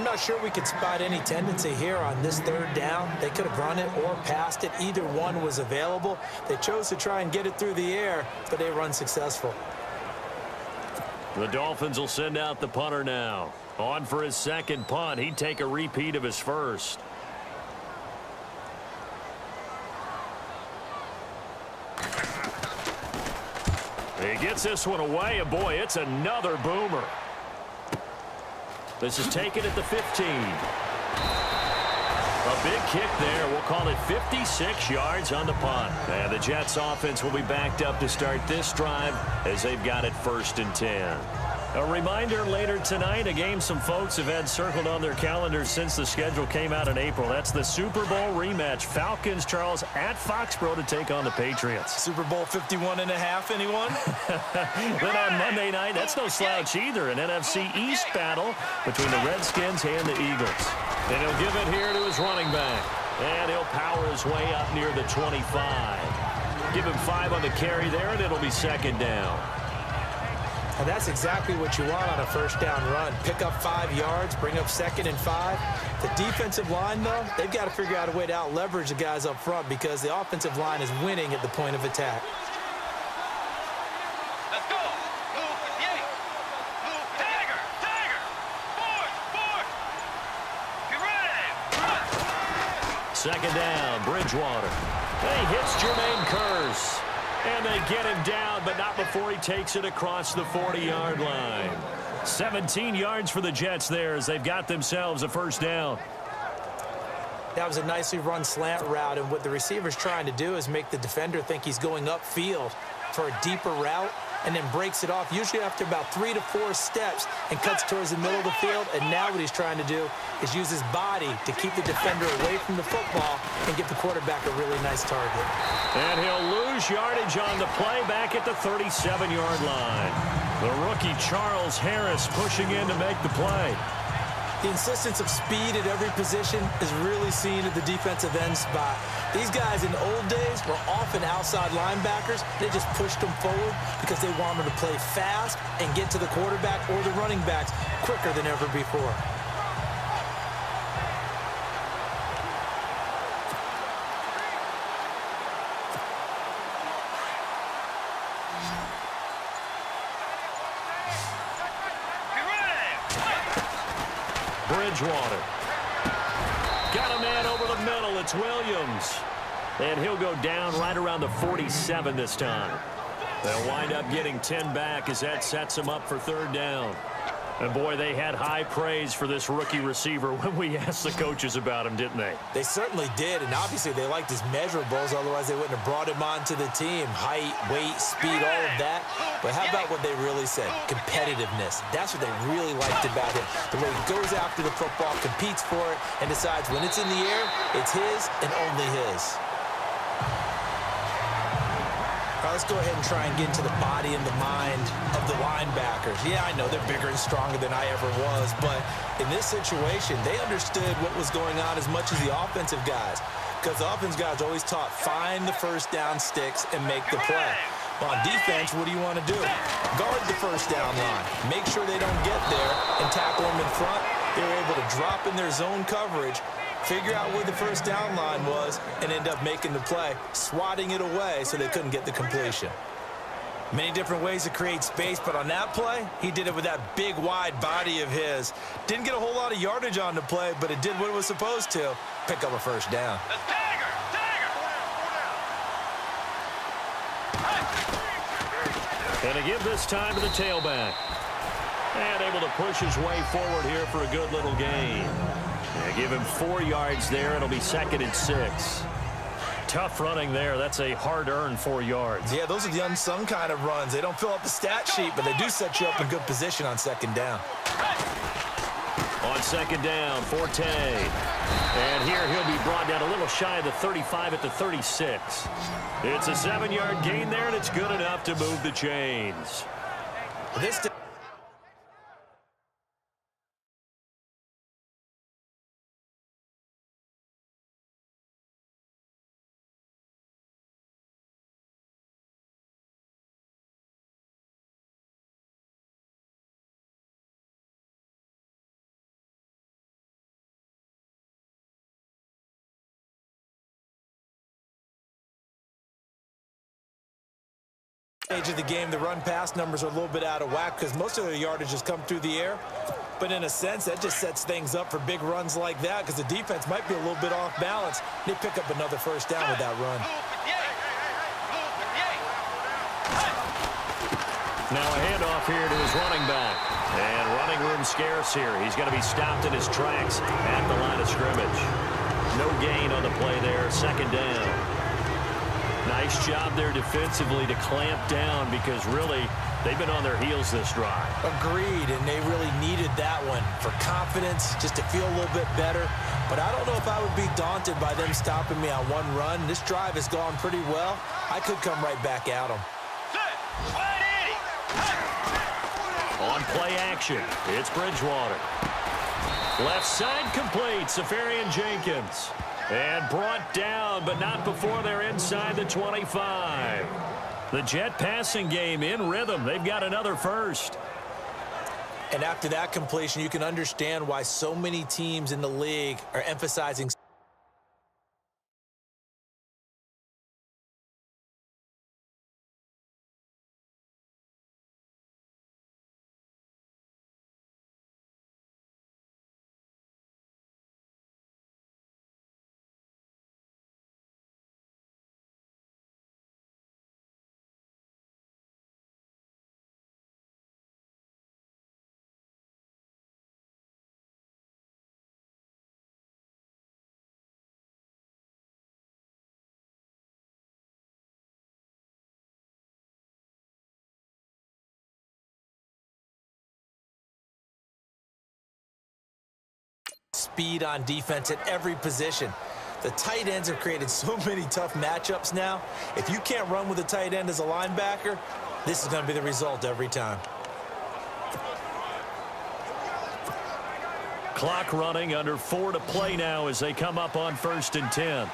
I'm not sure we could spot any tendency here on this third down. They could have run it or passed it. Either one was available. They chose to try and get it through the air, but they were unsuccessful. The Dolphins will send out the punter now. On for his second punt. He'd take a repeat of his first. He gets this one away, and boy, it's another boomer. This is taken at the 15. A big kick there. We'll call it 56 yards on the punt. And the Jets offense will be backed up to start this drive as they've got it 1st and 10. A reminder later tonight, a game some folks have had circled on their calendars since the schedule came out in April. That's the Super Bowl rematch. Falcons, Charles, at Foxborough to take on the Patriots. Super Bowl 51.5, anyone? Then on Monday night, that's no slouch either. An NFC East battle between the Redskins and the Eagles. And he'll give it here to his running back. And he'll power his way up near the 25. Give him 5 on the carry there, and it'll be 2nd down. And that's exactly what you want on a first down run. Pick up 5 yards, bring up 2nd and 5. The defensive line, though, they've got to figure out a way to out-leverage the guys up front because the offensive line is winning at the point of attack. Let's go. Move 58. Move Tiger. Forward. Get ready. 2nd down, Bridgewater. He hits Jermaine Kearse. And they get him down, but not before he takes it across the 40-yard line. 17 yards for the Jets there as they've got themselves a 1st down. That was a nicely run slant route, and what the receiver's trying to do is make the defender think he's going upfield for a deeper route and then breaks it off, usually after about 3 to 4 steps, and cuts towards the middle of the field. And now what he's trying to do is use his body to keep the defender away from the football and give the quarterback a really nice target. And he'll lose yardage on the play back at the 37-yard line. The rookie Charles Harris pushing in to make the play. The insistence of speed at every position is really seen at the defensive end spot. These guys in the old days were often outside linebackers. They just pushed them forward because they wanted to play fast and get to the quarterback or the running backs quicker than ever before. Bridgewater. Got a man over the middle. It's Williams. And he'll go down right around the 47 this time. They'll wind up getting 10 back as that sets them up for 3rd down. And, boy, they had high praise for this rookie receiver when we asked the coaches about him, didn't they? They certainly did, and obviously they liked his measurables. Otherwise, they wouldn't have brought him onto the team. Height, weight, speed, all of that. But how about what they really said? Competitiveness. That's what they really liked about him. The way he goes after the football, competes for it, and decides when it's in the air, it's his and only his. All right, let's go ahead and try and get into the body and the mind of the linebackers. Yeah, I know they're bigger and stronger than I ever was, but in this situation, they understood what was going on as much as the offensive guys, because the offensive guys always taught find the first down sticks and make the play. Well, on defense, what do you want to do? Guard the first down line. Make sure they don't get there and tackle them in front. They were able to drop in their zone coverage, figure out where the first down line was, and end up making the play, swatting it away so they couldn't get the completion. Many different ways to create space, but on that play, he did it with that big, wide body of his. Didn't get a whole lot of yardage on the play, but it did what it was supposed to, pick up a 1st down. And to give this time to the tailback. And able to push his way forward here for a good little gain. Yeah, give him 4 yards there. It'll be 2nd and 6. Tough running there. That's a hard-earned 4 yards. Yeah, those are the unsung kind of runs. They don't fill up the stat sheet, but they do set you up in good position on 2nd down. On 2nd down, Forte. And here he'll be brought down a little shy of the 35 at the 36. It's a 7-yard gain there, and it's good enough to move the chains. This Stage of the game, the run-pass numbers are a little bit out of whack because most of their yardage has come through the air. But in a sense, that just sets things up for big runs like that because the defense might be a little bit off balance. They pick up another first down with that run. Now a handoff here to his running back. And running room scarce here. He's going to be stopped in his tracks at the line of scrimmage. No gain on the play there. Second down. Nice job there defensively to clamp down because really they've been on their heels this drive. Agreed, and they really needed that one for confidence, just to feel a little bit better. But I don't know if I would be daunted by them stopping me on one run. This drive has gone pretty well. I could come right back at them. On play action, it's Bridgewater. Left side complete, Safarian Jenkins. And brought down, but not before they're inside the 25. The Jet passing game in rhythm. They've got another first. And after that completion, you can understand why so many teams in the league are emphasizing speed on defense at every position. The tight ends have created so many tough matchups now. If you can't run with a tight end as a linebacker, this is going to be the result every time. Clock running, under 4 to play now as they come up on 1st and 10.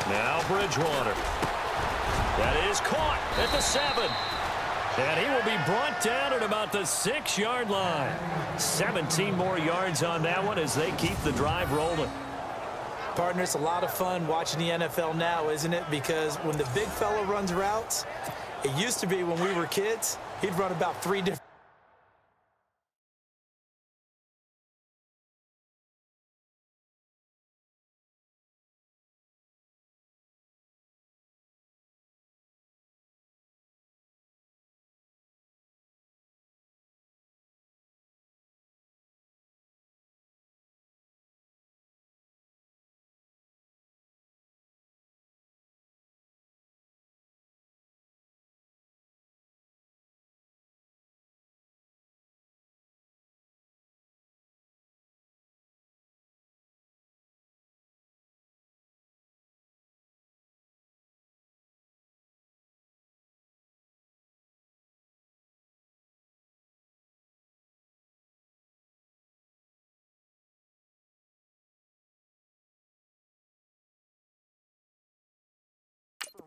Now Bridgewater. That is caught at the 7. And he will be brought down at about the 6-yard line. 17 more yards on that one as they keep the drive rolling. Partner, it's a lot of fun watching the NFL now, isn't it? Because when the big fella runs routes, it used to be when we were kids, he'd run about 3 different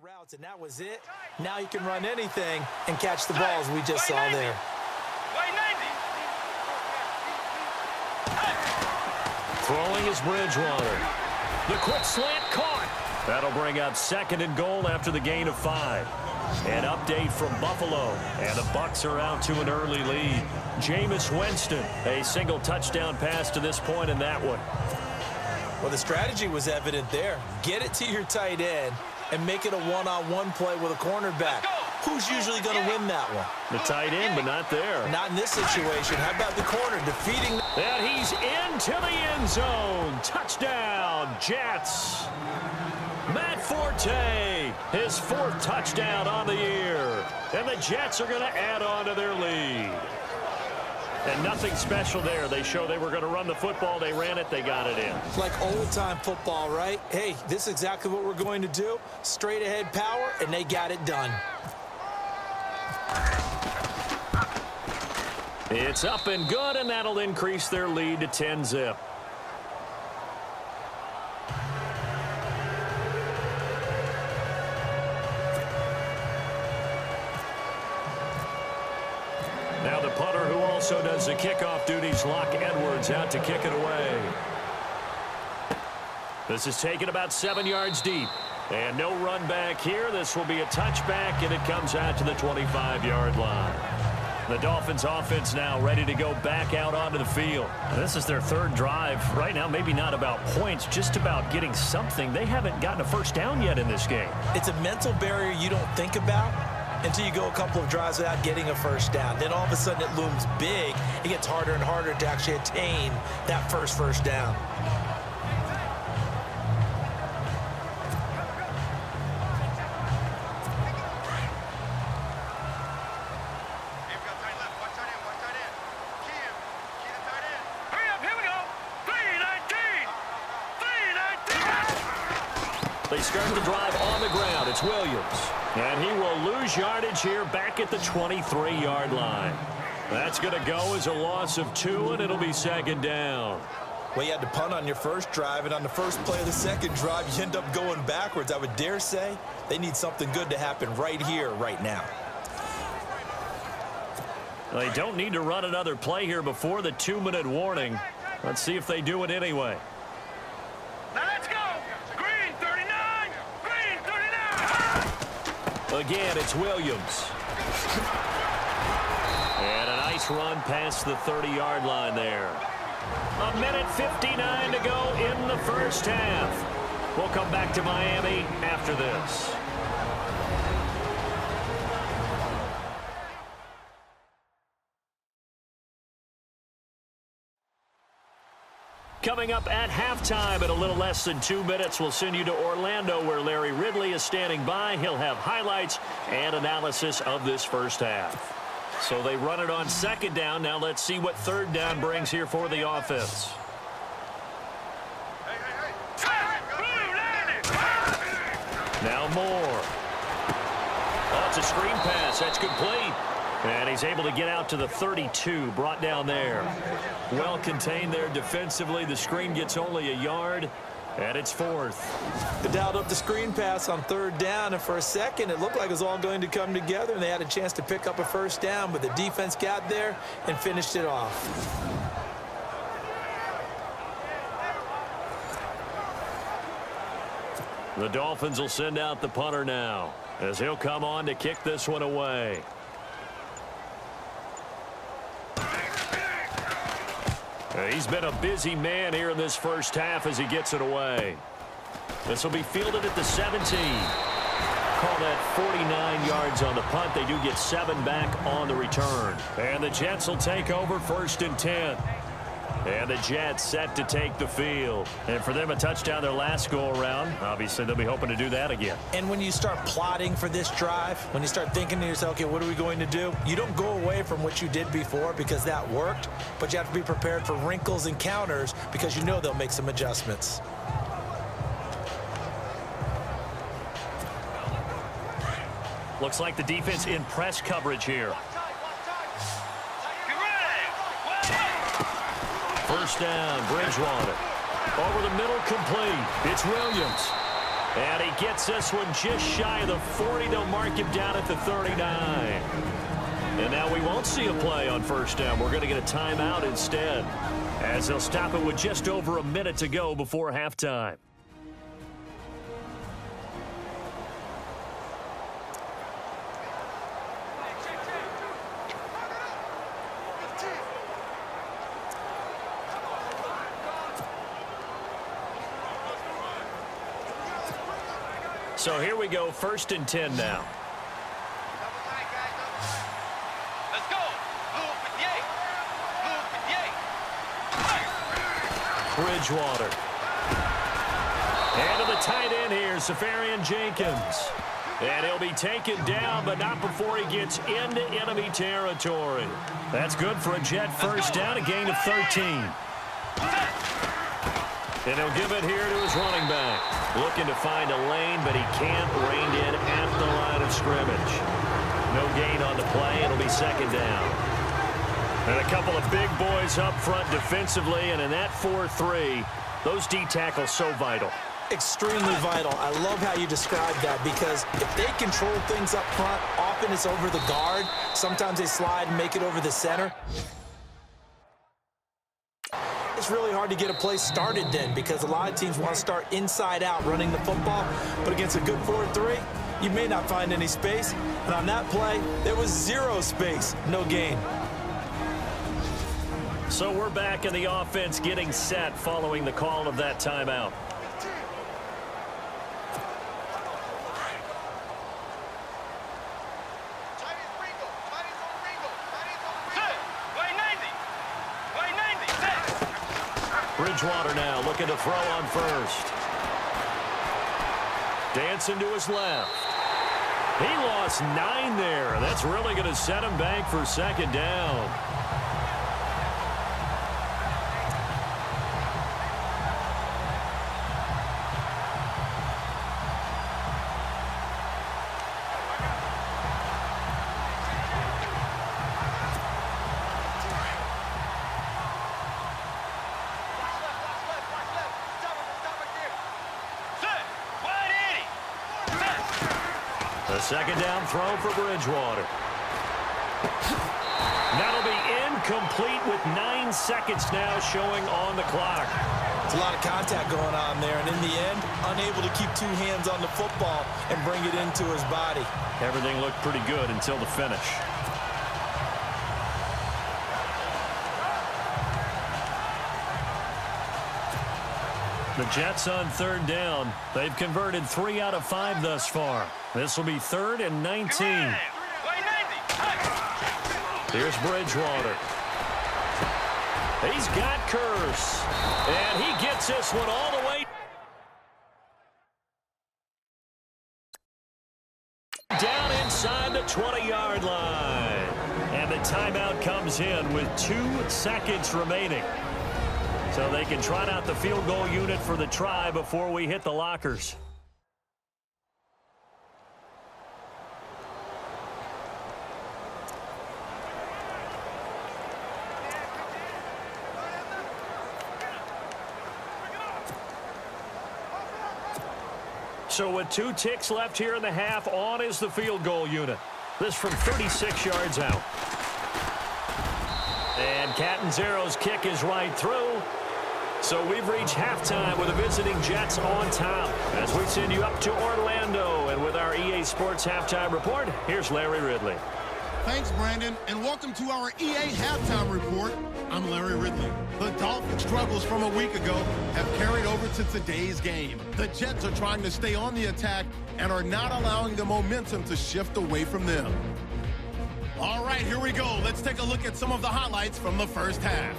routes, and that was it. Now you can run anything and catch the balls we just saw there. Throwing is Bridgewater. The quick slant caught. That'll bring up 2nd and goal after the gain of 5. An update from Buffalo, and the Bucs are out to an early lead. Jameis Winston, a single touchdown pass to this point in that one. Well, the strategy was evident there. Get it to your tight end and make it a one-on-one play with a cornerback. Who's usually going to win that one? The tight end, but not there. Not in this situation. How about the corner defeating? And he's into the end zone. Touchdown, Jets. Matt Forte, his 4th touchdown on the year. And the Jets are going to add on to their lead. And nothing special there. They showed they were going to run the football. They ran it. They got it in. Like old-time football, right? Hey, this is exactly what we're going to do. Straight-ahead power, and they got it done. It's up and good, and that'll increase their lead to 10-zip. Now the punter, who also does the kickoff duties, Locke Edwards, out to kick it away. This is taken about 7 yards deep. And no run back here. This will be a touchback, and it comes out to the 25-yard line. The Dolphins offense now ready to go back out onto the field. This is their third drive. Right now, maybe not about points, just about getting something. They haven't gotten a first down yet in this game. It's a mental barrier you don't think about until you go a couple of drives without getting a first down. Then all of a sudden it looms big. It gets harder and harder to actually attain that first down. They start the drive on the ground. It's Williams. And he will lose yardage here back at the 23-yard line. That's going to go as a loss of 2, and it'll be second down. Well, you had to punt on your first drive, and on the first play of the second drive, you end up going backwards. I would dare say they need something good to happen right here, right now. They don't need to run another play here before the 2-minute warning. Let's see if they do it anyway. Now let's go. Green 39. Green 39. Again, it's Williams. And a nice run past the 30-yard line there. 1:59 to go in the first half. We'll come back to Miami after this. Coming up at halftime in a little less than 2 minutes, we'll send you to Orlando where Larry Ridley is standing by. He'll have highlights and analysis of this first half. So they run it on second down. Now let's see what third down brings here for the offense. Now Moore. Oh, it's a screen pass. That's complete. And he's able to get out to the 32, brought down there. Well contained there defensively. The screen gets only a yard, and it's fourth. They dialed up the screen pass on third down, and for a second it looked like it was all going to come together, and they had a chance to pick up a first down, but the defense got there and finished it off. The Dolphins will send out the punter now, as he'll come on to kick this one away. He's been a busy man here in this first half as he gets it away. This will be fielded at the 17. Call that 49 yards on the punt. They do get 7 back on the return. And the Jets will take over first and 10. And the Jets set to take the field. And for them, a touchdown their last go-around. Obviously, they'll be hoping to do that again. And when you start plotting for this drive, when you start thinking to yourself, okay, what are we going to do? You don't go away from what you did before because that worked, but you have to be prepared for wrinkles and counters because you know they'll make some adjustments. Looks like the defense in press coverage here. First down, Bridgewater. Over the middle, complete. It's Williams. And he gets this one just shy of the 40. They'll mark him down at the 39. And now we won't see a play on first down. We're going to get a timeout instead, as they'll stop it with just over a minute to go before halftime. So here we go, first and 10 now. Let's go. Blue 58. Blue 58. Bridgewater. And to the tight end here, Safarian Jenkins. And he'll be taken down, but not before he gets into enemy territory. That's good for a Jet first down, a gain of 13. And he'll give it here to his running back. Looking to find a lane, but he can't. Reined in at the line of scrimmage. No gain on the play. It'll be second down. And a couple of big boys up front defensively, and in that 4-3, those D tackles so vital. Extremely vital. I love how you describe that because if they control things up front, often it's over the guard. Sometimes they slide and make it over the center. It's really hard to get a play started then because a lot of teams want to start inside out running the football. But against a good 4-3, you may not find any space. And on that play, there was zero space, no gain. So we're back in the offense getting set following the call of that timeout. Bridgewater now looking to throw on first. Dancing to his left. He lost 9 there. That's really going to set him back for second down. A second down throw for Bridgewater. That'll be incomplete with 9 seconds now showing on the clock. There's a lot of contact going on there, and in the end, unable to keep 2 hands on the football and bring it into his body. Everything looked pretty good until the finish. The Jets on third down. They've converted 3 out of 5 thus far. This will be 3rd and 19. Here's Bridgewater. He's got Curse. And he gets this one all the way down inside the 20-yard line. And the timeout comes in with 2 seconds remaining. So they can trot out the field goal unit for the try before we hit the lockers. So with 2 ticks left here in the half, on is the field goal unit. This from 36 yards out. And Catanzero's kick is right through. So we've reached halftime with the visiting Jets on top as we send you up to Orlando. And with our EA Sports Halftime Report, here's Larry Ridley. Thanks, Brandon, and welcome to our EA Halftime Report. I'm Larry Ridley. The Dolphins' struggles from a week ago have carried over to today's game. The Jets are trying to stay on the attack and are not allowing the momentum to shift away from them. All right, here we go. Let's take a look at some of the highlights from the first half.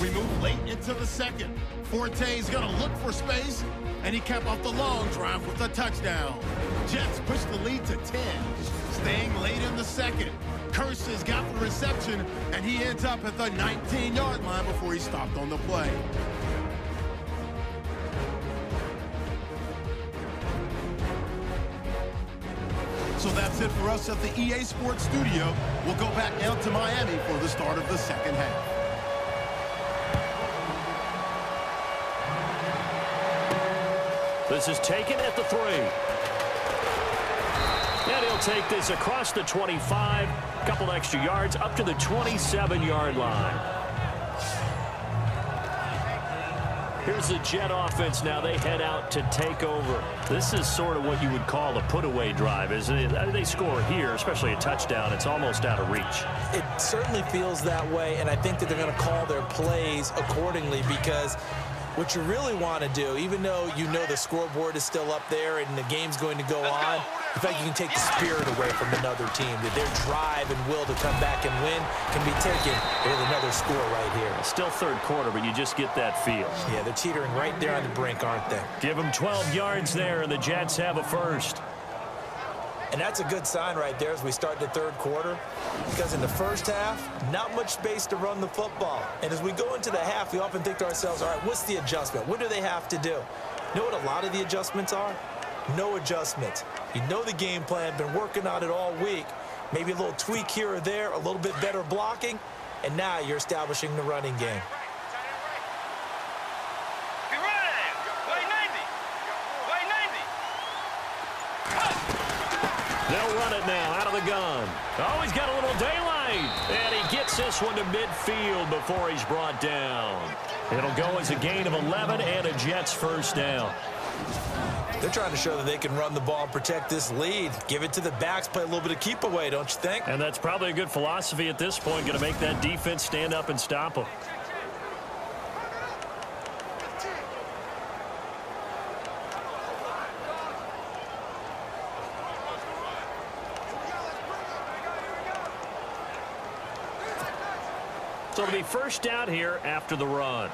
We move late into the second. Forte's going to look for space, and he capped off the long drive with a touchdown. Jets push the lead to 10. Staying late in the second. Curse has got the reception, and he ends up at the 19-yard line before he stopped on the play. So that's it for us at the EA Sports Studio. We'll go back now to Miami for the start of the second half. This is taken at the 3. And he'll take this across the 25, a couple extra yards up to the 27-yard line. Here's the Jet offense now. They head out to take over. This is sort of what you would call a put-away drive, isn't it? They score here, especially a touchdown. It's almost out of reach. It certainly feels that way, and I think that they're going to call their plays accordingly because what you really want to do, even though you know the scoreboard is still up there and the game's going to go on, the fact you can take the spirit away from another team, that their drive and will to come back and win can be taken with another score right here. Still third quarter, but you just get that feel. Yeah, they're teetering right there on the brink, aren't they? Give them 12 yards there, and the Jets have a first. And that's a good sign right there as we start the third quarter, because in the first half, not much space to run the football. And as we go into the half, we often think to ourselves, all right, what's the adjustment? What do they have to do? You know what a lot of the adjustments are? No adjustments. You know the game plan, been working on it all week. Maybe a little tweak here or there, a little bit better blocking, and now you're establishing the running game. They'll run it now out of the gun. Oh, he's got a little daylight right. And he gets this one to midfield before he's brought down. It'll go as a gain of 11 and a Jets first down. They're trying to show that they can run the ball and protect this lead. Give it to the backs, play a little bit of keep away, don't you think? And that's probably a good philosophy at this point, going to make that defense stand up and stop them. So it'll be first down here after the run.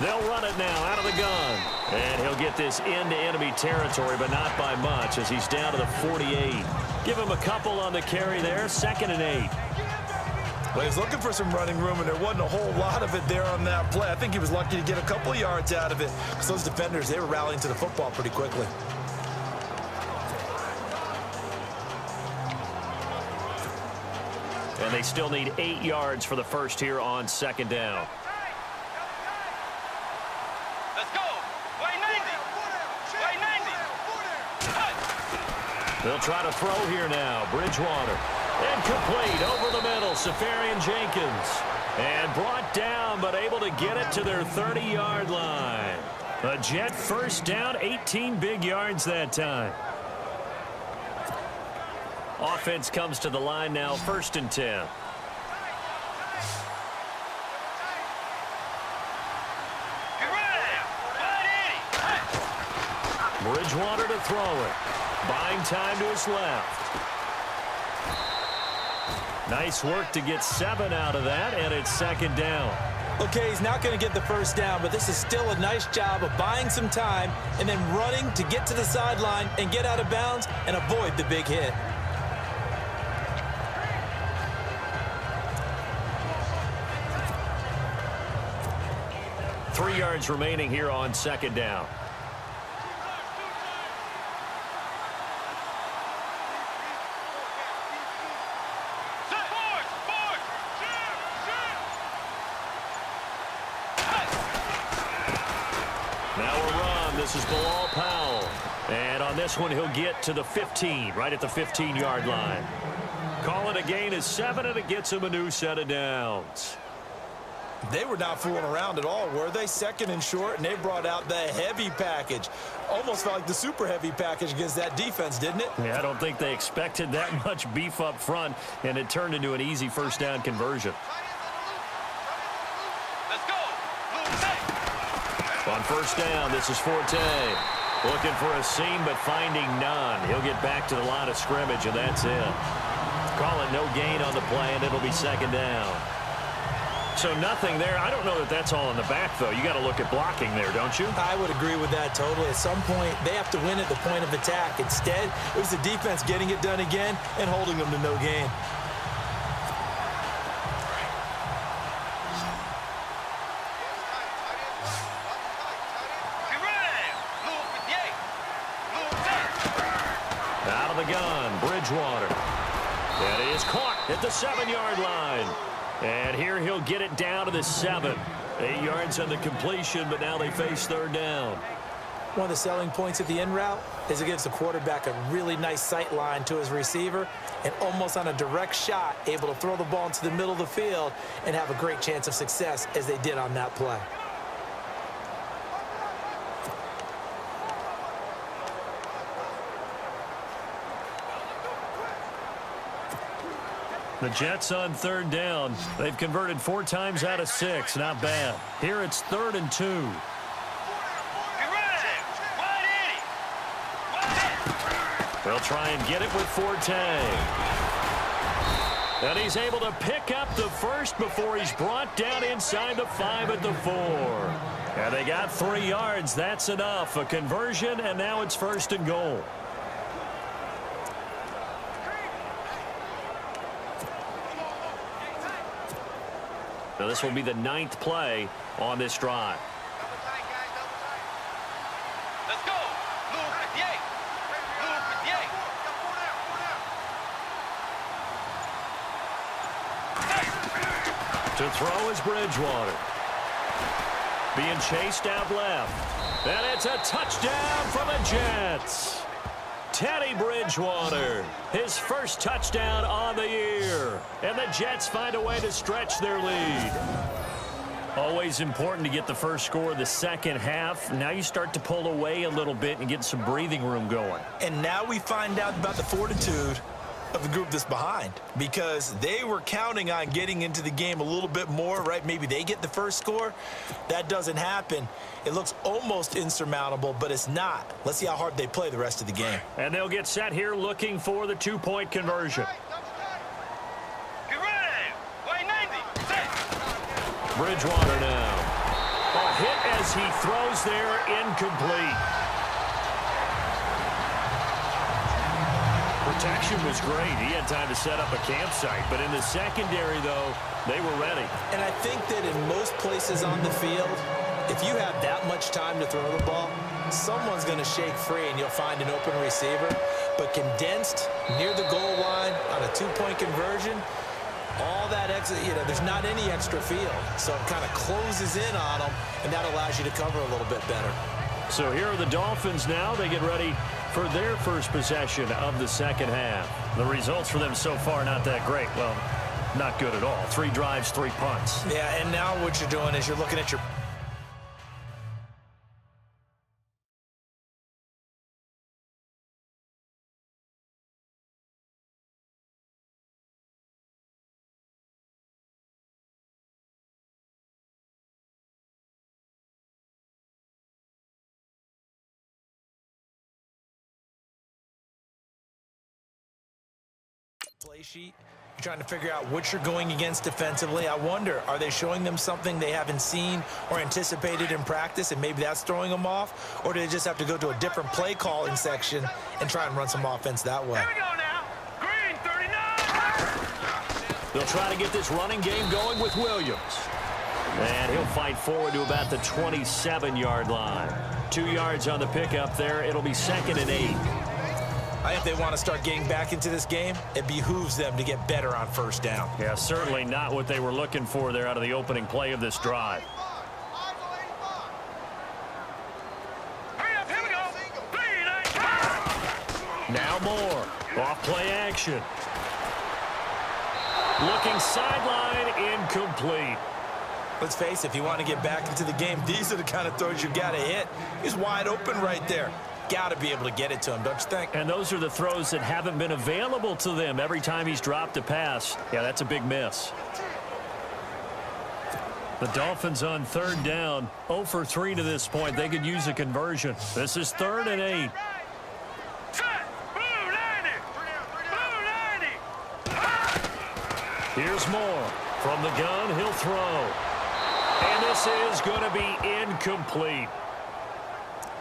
They'll run it now out of the gun. And he'll get this into enemy territory, but not by much as he's down to the 48. Give him a couple on the carry there, 2nd and 8. Well, he's looking for some running room, and there wasn't a whole lot of it there on that play. I think he was lucky to get a couple yards out of it because those defenders, they were rallying to the football pretty quickly. And they still need 8 yards for the first here on 2nd down. They'll try to throw here now. Bridgewater. Incomplete over the middle. Safarian Jenkins. And brought down, but able to get it to their 30-yard line. A Jet first down, 18 big yards that time. Offense comes to the line now, 1st and 10. Bridgewater to throw it. Buying time to his left. Nice work to get 7 out of that, and it's 2nd down. Okay, he's not going to get the first down, but this is still a nice job of buying some time and then running to get to the sideline and get out of bounds and avoid the big hit. Three yards remaining here on 2nd down. This is Bilal Powell. And on this one, he'll get to the 15, right at the 15-yard line. Call it a gain of 7, and it gets him a new set of downs. They were not fooling around at all, were they? 2nd and short, and they brought out the heavy package. Almost felt like the super heavy package against that defense, didn't it? Yeah, I don't think they expected that much beef up front, and it turned into an easy first down conversion. On first down, this is Forte. Looking for a seam, but finding none. He'll get back to the line of scrimmage, and that's it. Call it no gain on the play, and it'll be 2nd down. So nothing there. I don't know that that's all in the back, though. You got to look at blocking there, don't you? I would agree with that totally. At some point, they have to win at the point of attack. Instead, it was the defense getting it done again and holding them to no gain. Bridgewater. And he is caught at the 7-yard line. And here he'll get it down to the 7. 8 yards on the completion, but now they face 3rd down. One of the selling points of the in route is it gives the quarterback a really nice sight line to his receiver and almost on a direct shot able to throw the ball into the middle of the field and have a great chance of success as they did on that play. The Jets on 3rd down. They've converted 4 times out of 6. Not bad. Here it's 3rd and 2. They'll try and get it with Forte. And he's able to pick up the first before he's brought down inside the 5 at the 4. And they got 3 yards. That's enough. A conversion, and now it's 1st and goal. So this will be the 9th play on this drive. Let's go. Move 58. Move 58. To throw is Bridgewater. being chased out left. And it's a touchdown for the Jets. Teddy Bridgewater, his first touchdown on the year. And the Jets find a way to stretch their lead. Always important to get the first score of the second half. Now you start to pull away a little bit and get some breathing room going. And now we find out about the fortitude of the group that's behind, because they were counting on getting into the game a little bit more, right? Maybe they get the first score. That doesn't happen. It looks almost insurmountable, but it's not. Let's see how hard they play the rest of the game. And they'll get set here looking for the two-point conversion. Get ready. Way 90. Set. Bridgewater now. A hit as he throws there, incomplete. Protection was great. He had time to set up a campsite, but in the secondary, though, they were ready. And I think that in most places on the field, if you have that much time to throw the ball, someone's going to shake free and you'll find an open receiver. But condensed near the goal line on a two-point conversion, all that extra, there's not any extra field. So it kind of closes in on them, and that allows you to cover a little bit better. So here are the Dolphins now. They get ready for their first possession of the second half. The results for them so far, not that great. Well, not good at all. 3 drives, 3 punts. Yeah, and now what you're doing is you're looking at your... play sheet. You're trying to figure out what you're going against defensively. I wonder, are they showing them something they haven't seen or anticipated in practice, and maybe that's throwing them off? Or do they just have to go to a different play calling section and try and run some offense that way? Here we go now. Green 39. They'll try to get this running game going with Williams. And he'll fight forward to about the 27-yard line. 2 yards on the pickup there. It'll be 2nd and 8. I think they want to start getting back into this game. It behooves them to get better on first down. Yeah, certainly not what they were looking for there out of the opening play of this drive. Hurry up. Here we go. Now more. Off play action. Looking sideline, incomplete. Let's face it, if you want to get back into the game, these are the kind of throws you got to hit. He's wide open right there. Got to be able to get it to him, don't you think? And those are the throws that haven't been available to them every time he's dropped a pass. Yeah, that's a big miss. The Dolphins on 3rd down, 0 for 3 to this point. They could use a conversion. This is 3rd and 8. Set. Blue 90. Blue 90. Here's more. From the gun, he'll throw. And this is going to be incomplete.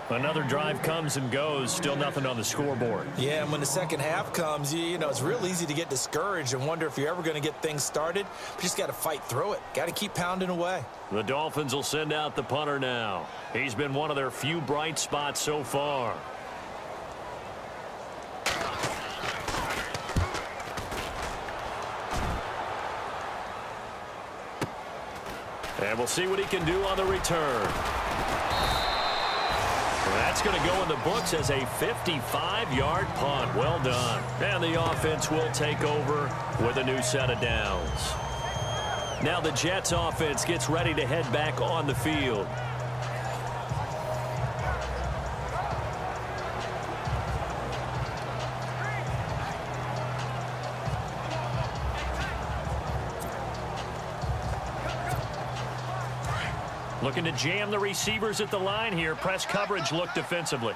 Another drive comes and goes. Still nothing on the scoreboard. Yeah, and when the second half comes, you know, it's real easy to get discouraged and wonder if you're ever going to get things started. But you just got to fight through it. Got to keep pounding away. The Dolphins will send out the punter now. He's been one of their few bright spots so far. And we'll see what he can do on the return. That's going to go in the books as a 55-yard punt. Well done. And the offense will take over with a new set of downs. Now the Jets offense gets ready to head back on the field. Looking to jam the receivers at the line here. Press coverage look defensively.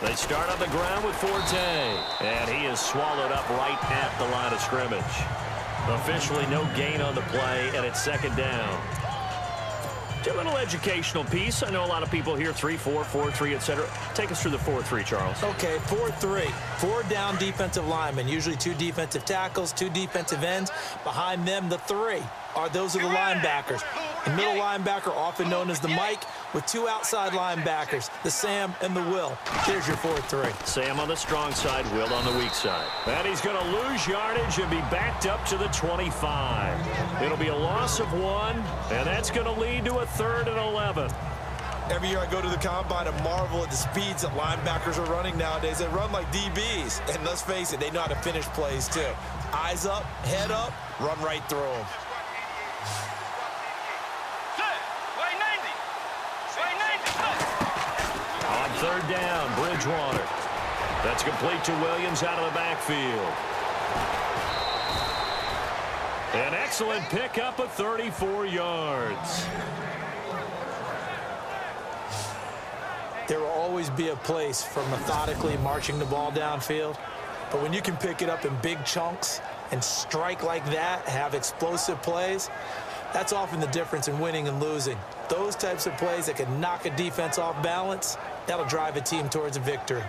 They start on the ground with Forte. And he is swallowed up right at the line of scrimmage. Officially no gain on the play, and it's 2nd down. A little educational piece. I know a lot of people here 3-4, 4-3, etc. Take us through the 4-3, Charles. Okay, 4-3. 4 down defensive linemen, usually 2 defensive tackles, 2 defensive ends. Those are the linebackers. The middle linebacker, often known as the Mike, with two outside linebackers, the Sam and the Will. There's your 4-3. Sam on the strong side, Will on the weak side. And he's going to lose yardage and be backed up to the 25. It'll be a loss of 1, and that's going to lead to a 3rd and 11. Every year I go to the combine and marvel at the speeds that linebackers are running nowadays. They run like DBs. And let's face it, they know how to finish plays too. Eyes up, head up, run right through them. On 3rd down, Bridgewater. That's complete to Williams out of the backfield. An excellent pickup of 34 yards. There will always be a place for methodically marching the ball downfield. But when you can pick it up in big chunks and strike like that, have explosive plays, that's often the difference in winning and losing. Those types of plays that can knock a defense off balance, that'll drive a team towards a victory.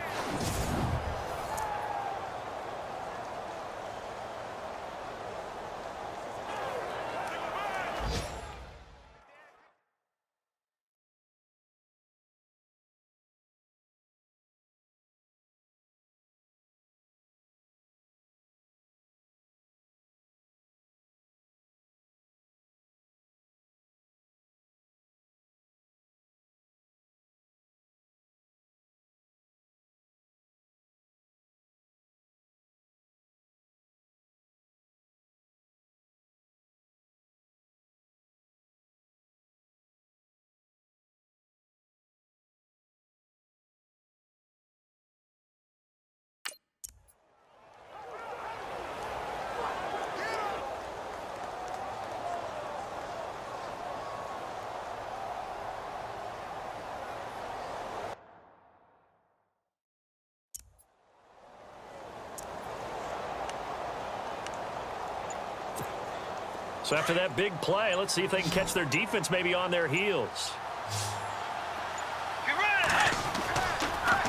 So after that big play, let's see if they can catch their defense maybe on their heels.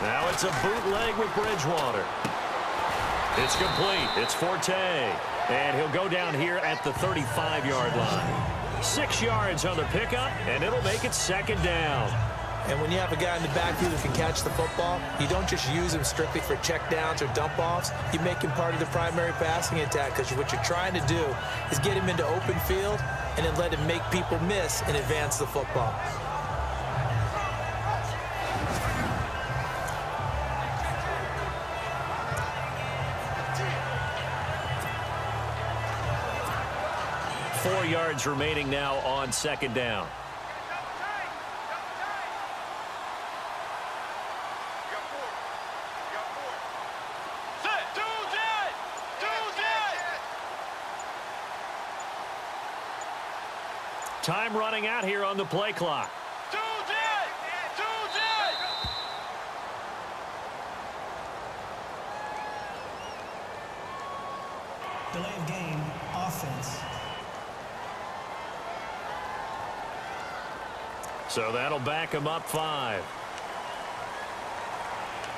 Now it's a bootleg with Bridgewater. It's complete. It's Forte. And he'll go down here at the 35-yard line. 6 yards on the pickup, and it'll make it 2nd down. And when you have a guy in the backfield who can catch the football, you don't just use him strictly for checkdowns or dump-offs. You make him part of the primary passing attack, because what you're trying to do is get him into open field and then let him make people miss and advance the football. Four yards remaining now on 2nd down. Time running out here on the play clock. Delay of game, offense. So that'll back him up 5.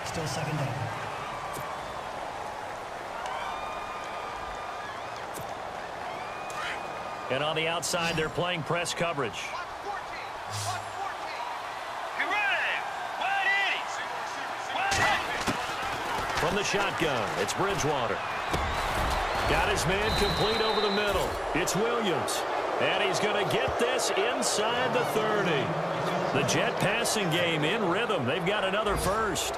Still 2nd down. And on the outside, they're playing press coverage. From the shotgun, it's Bridgewater. Got his man complete over the middle. It's Williams. And he's going to get this inside the 30. The Jet passing game in rhythm. They've got another first.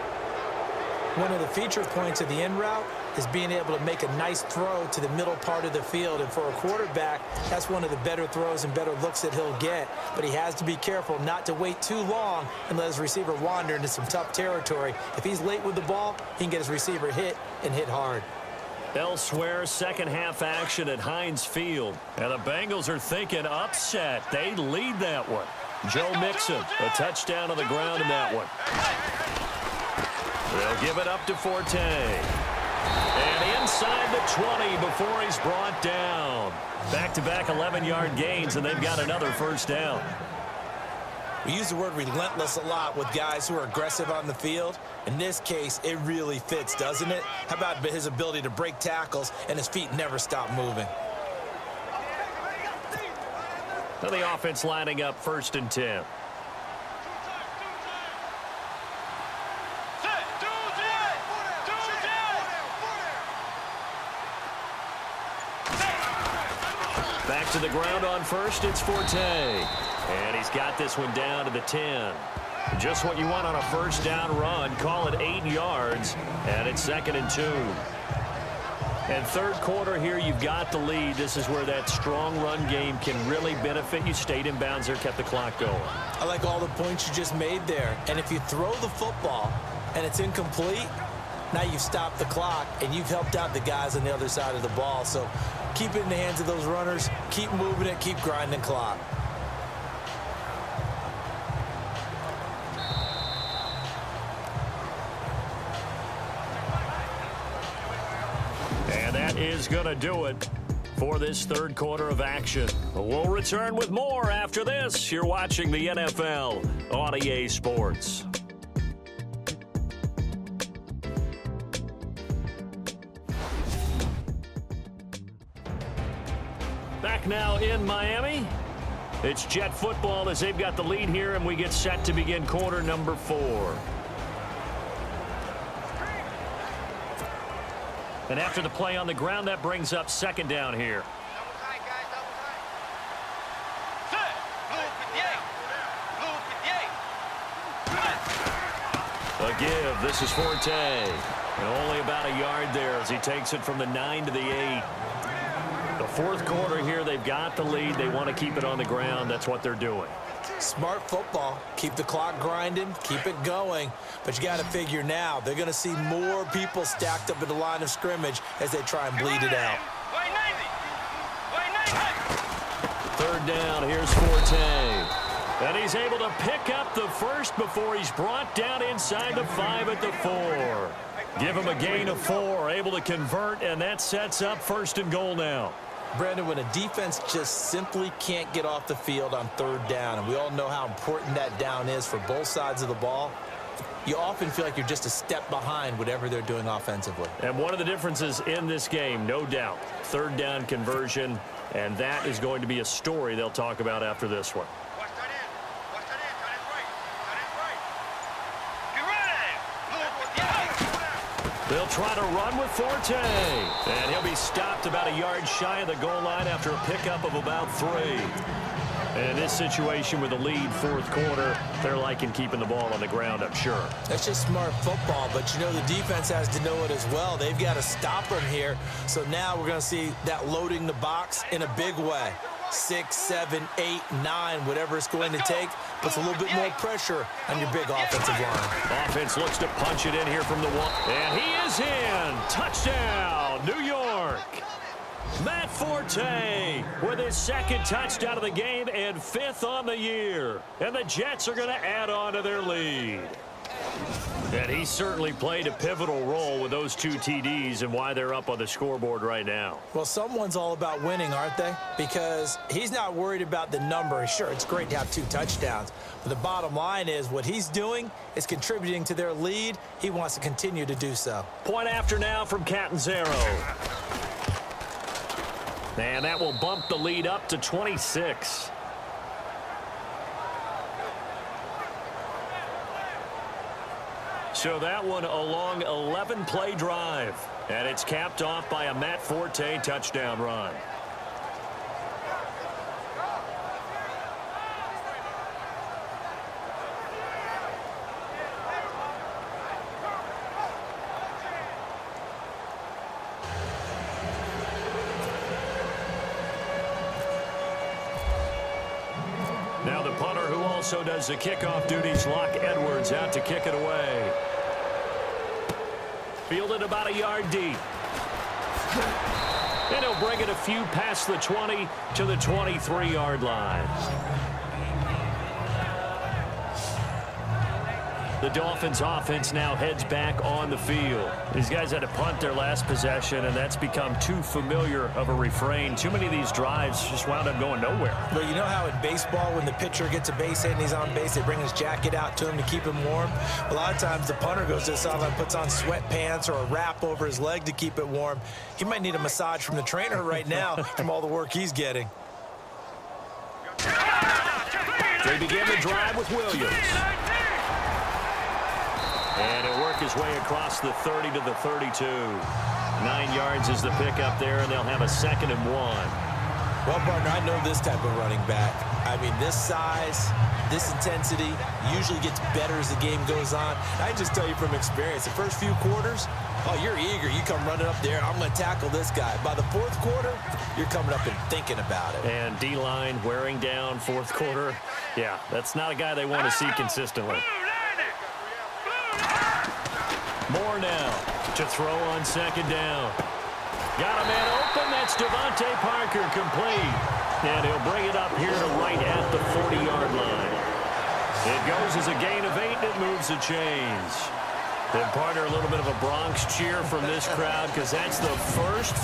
One of the feature points of the in route is being able to make a nice throw to the middle part of the field. And for a quarterback, that's one of the better throws and better looks that he'll get. But he has to be careful not to wait too long and let his receiver wander into some tough territory. If he's late with the ball, he can get his receiver hit and hit hard. Elsewhere, second half action at Heinz Field. And the Bengals are thinking upset. They lead that one. Joe Mixon, a touchdown on the ground in that one. They'll give it up to Forte. And inside the 20 before he's brought down. Back-to-back 11-yard gains, and they've got another first down. We use the word relentless a lot with guys who are aggressive on the field. In this case, it really fits, doesn't it? How about his ability to break tackles and his feet never stop moving? Now the offense lining up 1st and 10. Back to the ground on first, it's Forte. And he's got this one down to the 10. Just what you want on a first down run. Call it 8 yards, and it's 2nd and 2. And third quarter here, you've got the lead. This is where that strong run game can really benefit you. Stayed in bounds there, kept the clock going. I like all the points you just made there. And if you throw the football and it's incomplete, now you've stopped the clock and you've helped out the guys on the other side of the ball. So keep it in the hands of those runners. Keep moving it. Keep grinding clock. And that is going to do it for this third quarter of action. We'll return with more after this. You're watching the NFL on EA Sports. Back now in Miami. It's Jet football as they've got the lead here, and we get set to begin quarter number 4. And after the play on the ground, that brings up 2nd down here. A give. This is Forte. And only about a yard there as he takes it from the 9 to the 8. The fourth quarter here, they've got the lead. They want to keep it on the ground. That's what they're doing. Smart football. Keep the clock grinding. Keep it going. But you got to figure now, they're going to see more people stacked up at the line of scrimmage as they try and bleed it out. Third down, here's Forte. And he's able to pick up the first before he's brought down inside the 5 at the 4. Give him a gain of 4, able to convert, and that sets up 1st and goal now. Brandon, when a defense just simply can't get off the field on third down, and we all know how important that down is for both sides of the ball, you often feel like you're just a step behind whatever they're doing offensively. And one of the differences in this game, no doubt, third down conversion, and that is going to be a story they'll talk about after this one. They'll try to run with Forte. And he'll be stopped about a yard shy of the goal line after a pickup of about 3. And in this situation with the lead fourth quarter, they're liking keeping the ball on the ground, I'm sure. That's just smart football, but you know the defense has to know it as well. They've got to stop him here. So now we're going to see that loading the box in a big way. 6, 7, 8, 9, whatever it's going to take, puts a little bit more pressure on your big offensive line. Offense looks to punch it in here from the 1. And he is in. Touchdown, New York. Matt Forte with his 2nd touchdown of the game and 5th on the year. And the Jets are going to add on to their lead. And he certainly played a pivotal role with those 2 TDs and why they're up on the scoreboard right now. Well, someone's all about winning, aren't they? Because he's not worried about the number. Sure, it's great to have 2 touchdowns. But the bottom line is what he's doing is contributing to their lead. He wants to continue to do so. Point after now from Catanzaro. And that will bump the lead up to 26. So that one a long 11-play drive. And it's capped off by a Matt Forte touchdown run. Now the punter who also does the kickoff duties, Locke Edwards, out to kick it away. Fielded about a yard deep. And he'll bring it a few past the 20 to the 23-yard line. The Dolphins offense now heads back on the field. These guys had to punt their last possession, and that's become too familiar of a refrain. Too many of these drives just wound up going nowhere. Well, you know how in baseball, when the pitcher gets a base hit and he's on base, they bring his jacket out to him to keep him warm? A lot of times the punter goes to the sideline, puts on sweatpants or a wrap over his leg to keep it warm. He might need a massage from the trainer right now from all the work he's getting. They begin the drive with Williams. And he'll work his way across the 30 to the 32. 9 yards is the pickup there, and they'll have a 2nd and 1. Well, partner, I know this type of running back. I mean, this size, this intensity usually gets better as the game goes on. I just tell you from experience, the first few quarters, oh, you're eager. You come running up there, I'm going to tackle this guy. By the fourth quarter, you're coming up and thinking about it. And D-line wearing down fourth quarter. Yeah, that's not a guy they want to see consistently. More now to throw on second down. Got a man open. That's Devontae Parker, complete. And he'll bring it up here to right at the 40-yard line. It goes as a gain of 8, and it moves the chains. And partner, a little bit of a Bronx cheer from this crowd because that's the first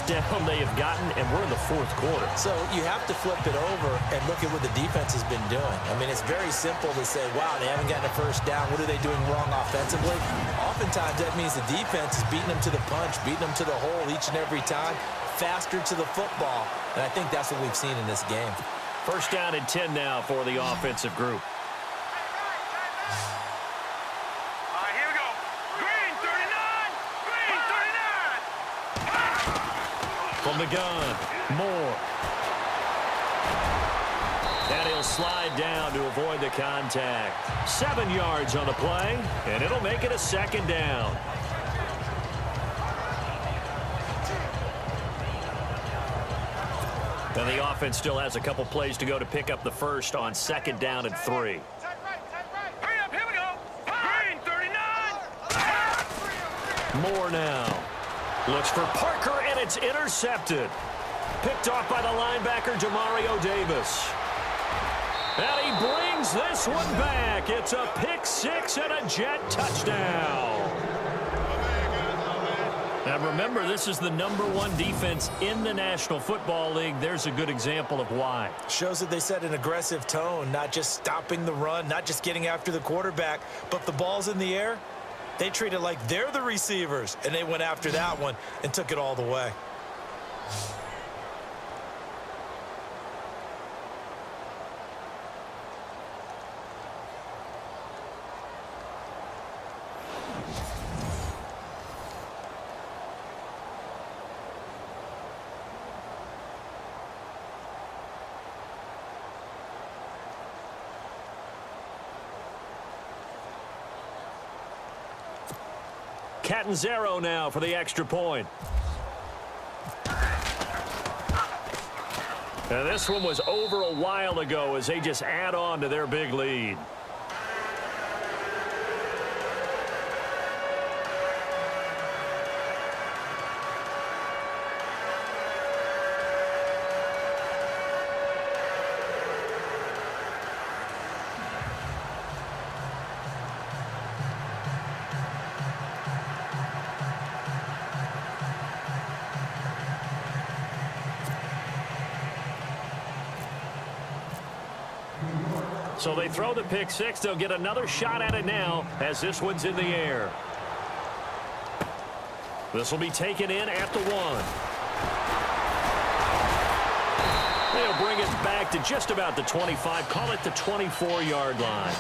down they have gotten, and we're in the fourth quarter. So you have to flip it over and look at what the defense has been doing. I mean, it's very simple to say, wow, they haven't gotten a first down. What are they doing wrong offensively? Oftentimes that means the defense is beating them to the punch, beating them to the hole each and every time, faster to the football. And I think that's what we've seen in this game. First down and 10 now for the offensive group. From the gun, Moore. And he'll slide down to avoid the contact. 7 yards on the play, and it'll make it a second down. And the offense still has a couple plays to go to pick up the first on second down and 3. Hurry up, here we go. Green 39. Moore now. Looks for Parker, and it's intercepted. Picked off by the linebacker, Demario Davis. And he brings this one back. It's a pick 6 and a Jet touchdown. And remember, this is the #1 defense in the National Football League. There's a good example of why. Shows that they set an aggressive tone, not just stopping the run, not just getting after the quarterback, but the ball's in the air. They treat it like they're the receivers, and they went after that one and took it all the way. Catanzaro now for the extra point. And this one was over a while ago as they just add on to their big lead. So they throw the pick 6. They'll get another shot at it now as this one's in the air. This will be taken in at the 1. They'll bring it back to just about the 25. Call it the 24-yard line.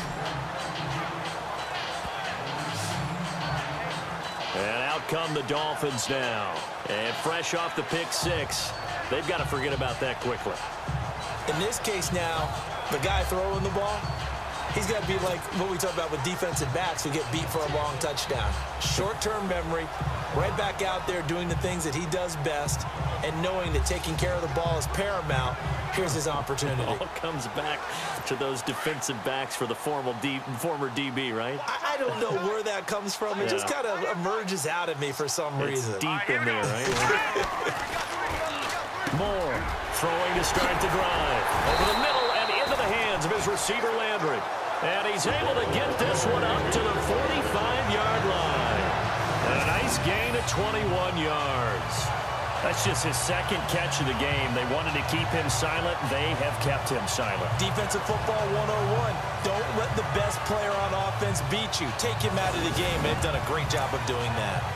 And out come the Dolphins now. And fresh off the pick 6. They've got to forget about that quickly. In this case now, the guy throwing the ball, he's got to be like what we talk about with defensive backs who get beat for a long touchdown. Short-term memory, right back out there doing the things that he does best, and knowing that taking care of the ball is paramount. Here's his opportunity. It all comes back to those defensive backs for the former DB, right? I don't know where that comes from. It just kind of emerges out of me for some reason. It's deep in there, right? Moore throwing to start the drive. Over the middle and into the hands of his receiver, Landry. And he's able to get this one up to the 45-yard line. And a nice gain of 21 yards. That's just his second catch of the game. They wanted to keep him silent. They have kept him silent. Defensive football 101. Don't let the best player on offense beat you. Take him out of the game. They've done a great job of doing that.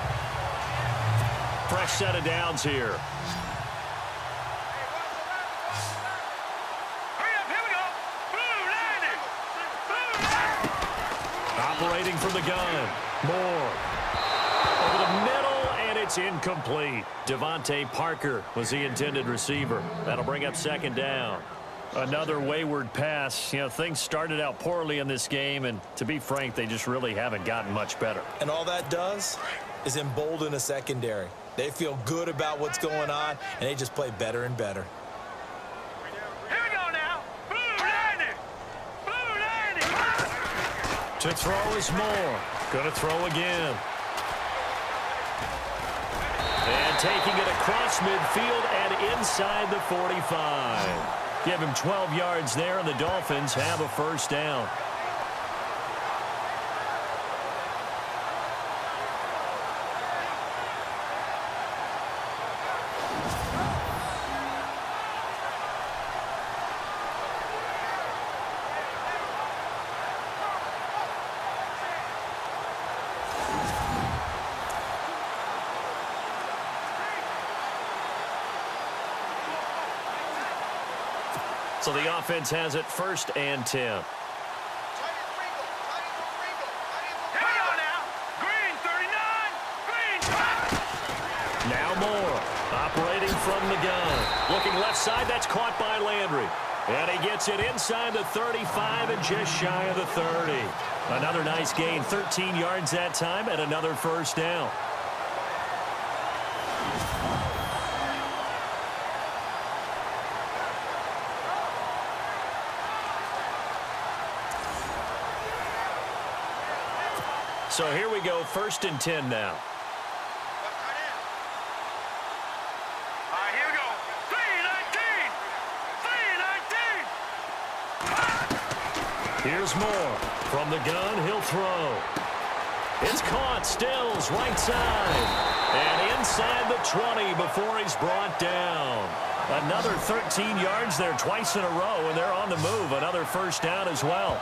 Fresh set of downs here. Operating from the gun. Moore. Over the middle, and it's incomplete. Devontae Parker was the intended receiver. That'll bring up second down. Another wayward pass. You know, things started out poorly in this game, and to be frank, they just really haven't gotten much better. And all that does is embolden a secondary. They feel good about what's going on, and they just play better and better. Here we go now. Blue landing. Blue landing. To throw is Moore. Gonna throw again. And taking it across midfield and inside the 45. Give him 12 yards there, and the Dolphins have a first down. So the offense has it first and 10. Here we go now. Green 39. Green. Now Moore operating from the gun. Looking left side, that's caught by Landry. And he gets it inside the 35 and just shy of the 30. Another nice gain, 13 yards that time, and another first down. So here we go, first and 10 now. All right, here we go. 3-19. 3-19. Here's Moore. From the gun, he'll throw. It's caught, Stills, right side. And inside the 20 before he's brought down. Another 13 yards there twice in a row, and they're on the move. Another first down as well.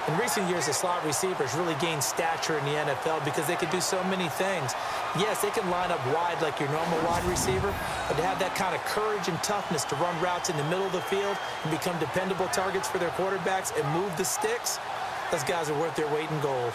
In recent years, the slot receivers really gained stature in the NFL because they could do so many things. Yes, they can line up wide like your normal wide receiver, but to have that kind of courage and toughness to run routes in the middle of the field and become dependable targets for their quarterbacks and move the sticks, those guys are worth their weight in gold.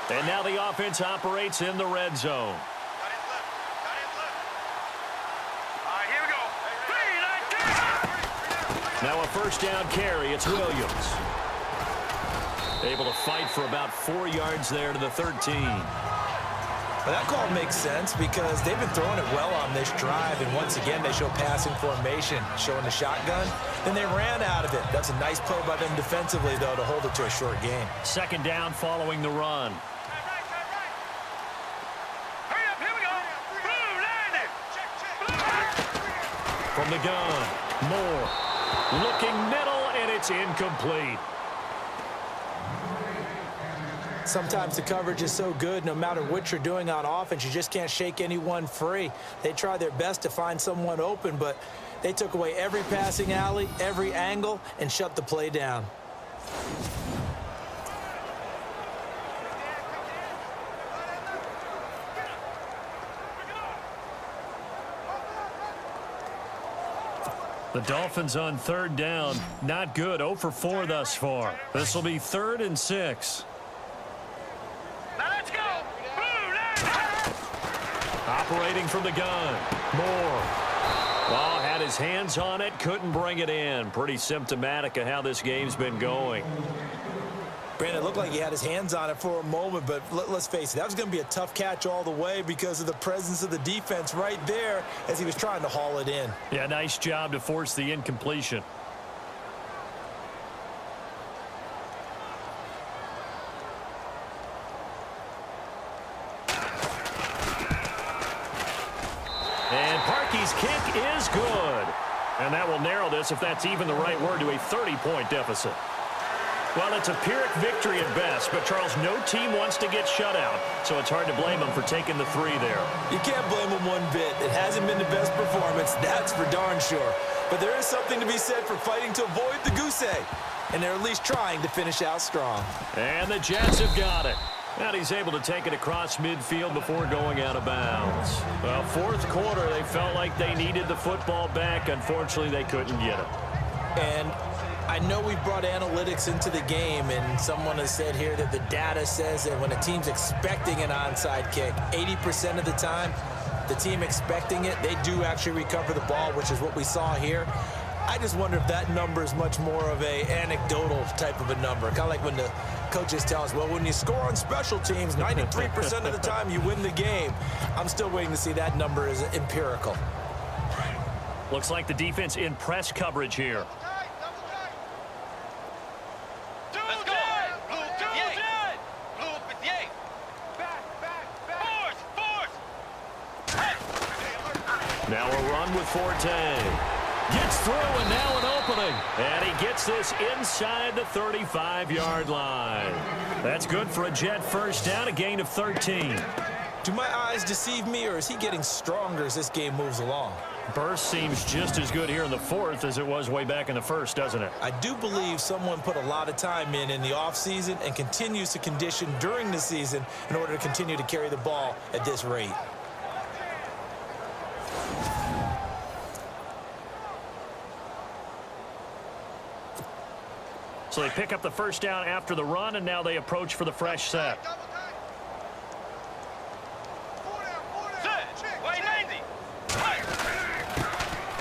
And now the offense operates in the red zone. Got his left. Got his left. All right, here we go. 3-19. Now a first down carry. It's Williams. Able to fight for about 4 yards there to the 13. Well, that call makes sense because they've been throwing it well on this drive, and once again they show passing formation, showing the shotgun. Then they ran out of it. That's a nice play by them defensively, though, to hold it to a short game. Second down following the run. Hurry up, here we go. Blue landing. From the gun, Moore. Looking middle, and it's incomplete. Sometimes the coverage is so good, no matter what you're doing on offense, you just can't shake anyone free. They try their best to find someone open, but they took away every passing alley, every angle, and shut the play down. The Dolphins on third down. Not good. 0 for 4 thus far. This will be 3rd and 6. Now let's go. Blue landing. Operating from the gun. Moore. Oh, had his hands on it. Couldn't bring it in. Pretty symptomatic of how this game's been going. Brandon, it looked like he had his hands on it for a moment, but let's face it, that was going to be a tough catch all the way because of the presence of the defense right there as he was trying to haul it in. Yeah, nice job to force the incompletion. And Parkey's kick is good. And that will narrow this, if that's even the right word, to a 30-point deficit. Well, it's a Pyrrhic victory at best, but, Charles, no team wants to get shut out, so it's hard to blame them for taking the 3 there. You can't blame them one bit. It hasn't been the best performance, that's for darn sure. But there is something to be said for fighting to avoid the goose egg, and they're at least trying to finish out strong. And the Jets have got it. And he's able to take it across midfield before going out of bounds. Well, fourth quarter, they felt like they needed the football back. Unfortunately, they couldn't get it. And I know we brought analytics into the game, and someone has said here that the data says that when a team's expecting an onside kick, 80% of the time, the team expecting it, they do actually recover the ball, which is what we saw here. I just wonder if that number is much more of a anecdotal type of a number. Kind of like when the coaches tell us, well, when you score on special teams, 93% of the time you win the game. I'm still waiting to see that number is empirical. Looks like the defense in press coverage here. Now a run with Forte. Gets through, and now an opening. And he gets this inside the 35-yard line. That's good for a Jet first down, a gain of 13. Do my eyes deceive me, or is he getting stronger as this game moves along? Burst seems just as good here in the fourth as it was way back in the first, doesn't it? I do believe someone put a lot of time in the offseason and continues to condition during the season in order to continue to carry the ball at this rate. So they pick up the first down after the run, and now they approach for the fresh set.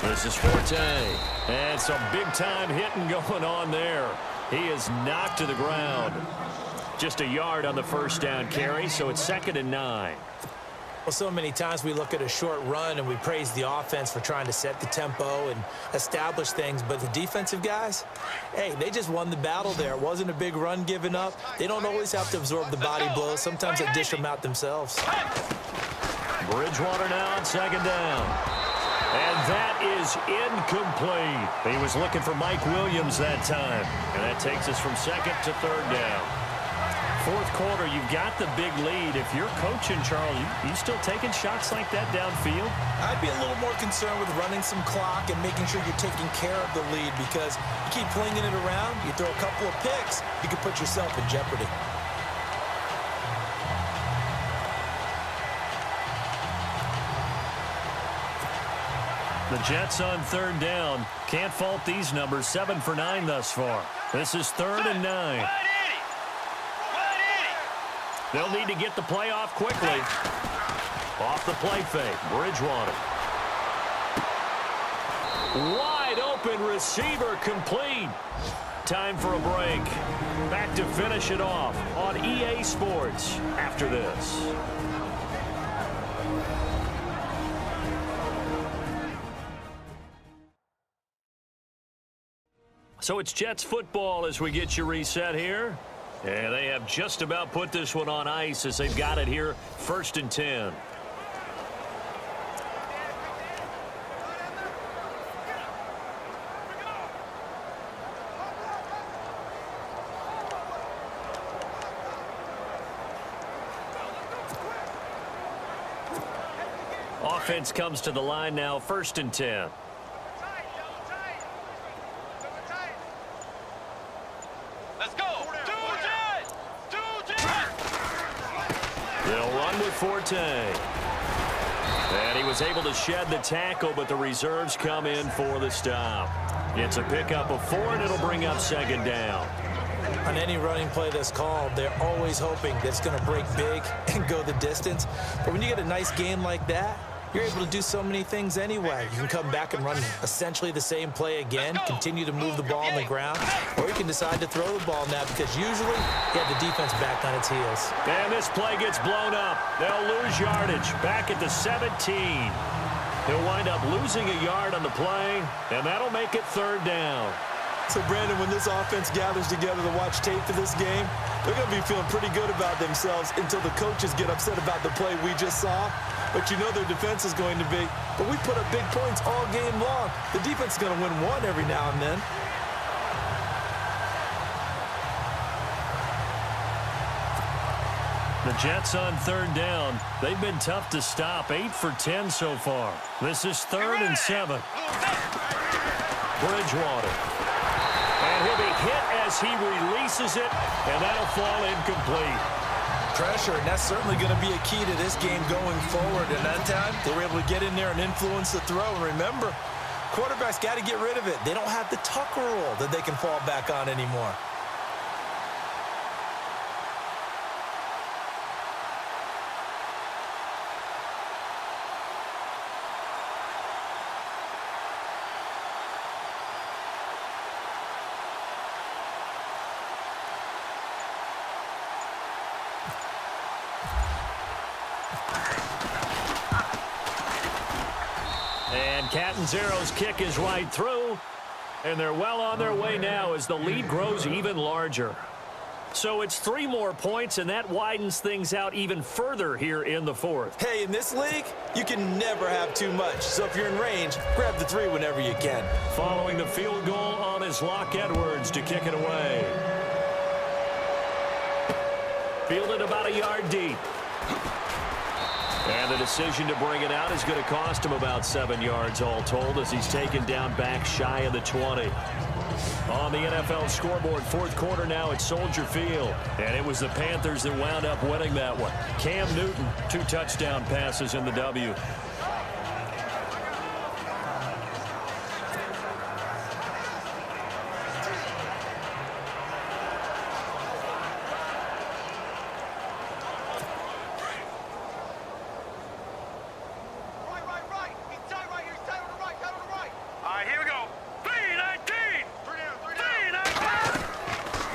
This is Forte. And some big-time hitting going on there. He is knocked to the ground. Just a yard on the first down carry, so it's 2nd and 9. Well, so many times we look at a short run and we praise the offense for trying to set the tempo and establish things, but the defensive guys, hey, they just won the battle there. It wasn't a big run given up. They don't always have to absorb the body blows. Sometimes they dish them out themselves. Bridgewater now on 2nd down. And that is incomplete. He was looking for Mike Williams that time. And that takes us from 2nd to 3rd down. Fourth quarter, you've got the big lead. If you're coaching, Charles, you still taking shots like that downfield? I'd be a little more concerned with running some clock and making sure you're taking care of the lead, because you keep flinging it around, you throw a couple of picks, you can put yourself in jeopardy. The Jets on 3rd down. Can't fault these numbers. 7 for 9 thus far. This is 3rd and 9. They'll need to get the play off quickly. Off the play fake, Bridgewater. Wide open receiver complete. Time for a break. Back to finish it off on EA Sports after this. So it's Jets football as we get you reset here. And they have just about put this one on ice as they've got it here, 1st and 10. Offense comes to the line now, 1st and 10. Forte. And he was able to shed the tackle, but the reserves come in for the stop. It's a pickup of 4, and it'll bring up 2nd down. On any running play that's called, they're always hoping that it's going to break big and go the distance. But when you get a nice game like that, you're able to do so many things anyway. You can come back and run essentially the same play again, continue to move the ball on the ground, or you can decide to throw the ball now, because usually you have the defense back on its heels. And this play gets blown up. They'll lose yardage back at the 17. He'll wind up losing a yard on the play, and that'll make it 3rd down. So, Brandon, when this offense gathers together to watch tape for this game, they're going to be feeling pretty good about themselves until the coaches get upset about the play we just saw. But you know their defense is going to be. But we put up big points all game long. The defense is going to win one every now and then. The Jets on 3rd down. They've been tough to stop. 8 for 10 so far. This is 3rd and 7. Bridgewater. And he'll be hit as he releases it, and that'll fall incomplete. pressure, and that's certainly going to be a key to this game going forward. And that time, they were able to get in there and influence the throw. And remember, quarterbacks got to get rid of it. They don't have the Tucker rule that they can fall back on anymore. And Catanzaro's kick is right through. And they're well on their way now as the lead grows even larger. So it's 3 more points, and that widens things out even further here in the fourth. Hey, in this league, you can never have too much. So if you're in range, grab the 3 whenever you can. Following the field goal on is Locke Edwards to kick it away. Fielded about a yard deep. And the decision to bring it out is going to cost him about 7 yards all told as he's taken down back shy of the 20. On the NFL scoreboard, fourth quarter now at Soldier Field. And it was the Panthers that wound up winning that one. Cam Newton, 2 touchdown passes in the W.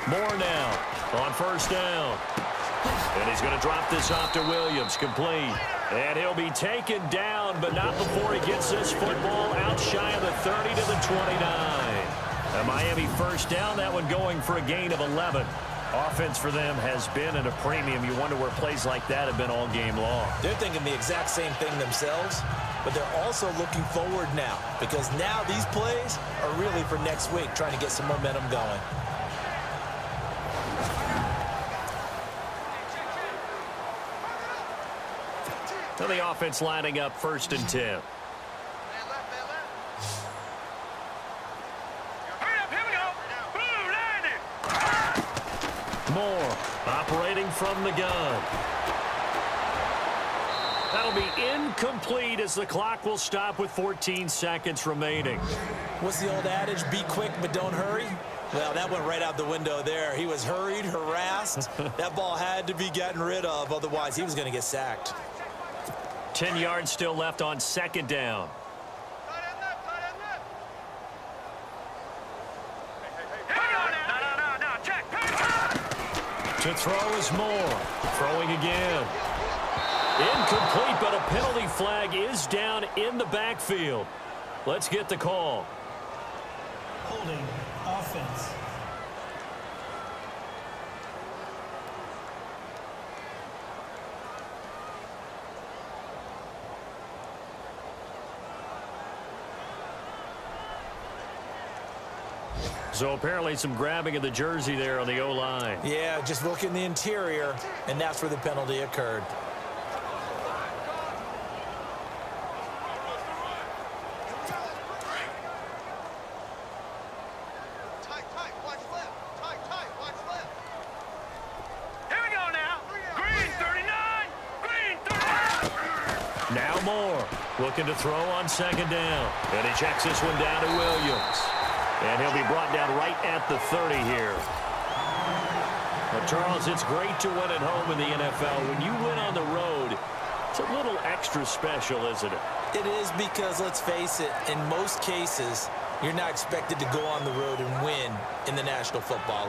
Moore now on first down. And he's going to drop this off to Williams, complete. And he'll be taken down, but not before he gets this football out shy of the 30 to the 29. A Miami first down, that one going for a gain of 11. Offense for them has been at a premium. You wonder where plays like that have been all game long. They're thinking the exact same thing themselves, but they're also looking forward now because now these plays are really for next week, trying to get some momentum going. So the offense lining up 1st and 10. Moore operating from the gun. That'll be incomplete as the clock will stop with 14 seconds remaining. What's the old adage? Be quick, but don't hurry. Well, that went right out the window there. He was hurried, harassed. That ball had to be gotten rid of, otherwise he was going to get sacked. 10 yards still left on 2nd down. To throw is Moore. Throwing again. Incomplete, but a penalty flag is down in the backfield. Let's get the call. Holding offense. So apparently some grabbing of the jersey there on the O-line. Yeah, just look in the interior, and that's where the penalty occurred. Here we go now. Green 39. Green 39. Now Moore looking to throw on 2nd down. And he checks this one down to Williams. And he'll be brought down right at the 30 here. Well, Charles, it's great to win at home in the NFL. When you win on the road, it's a little extra special, isn't it? It is because, let's face it, in most cases, you're not expected to go on the road and win in the National Football League.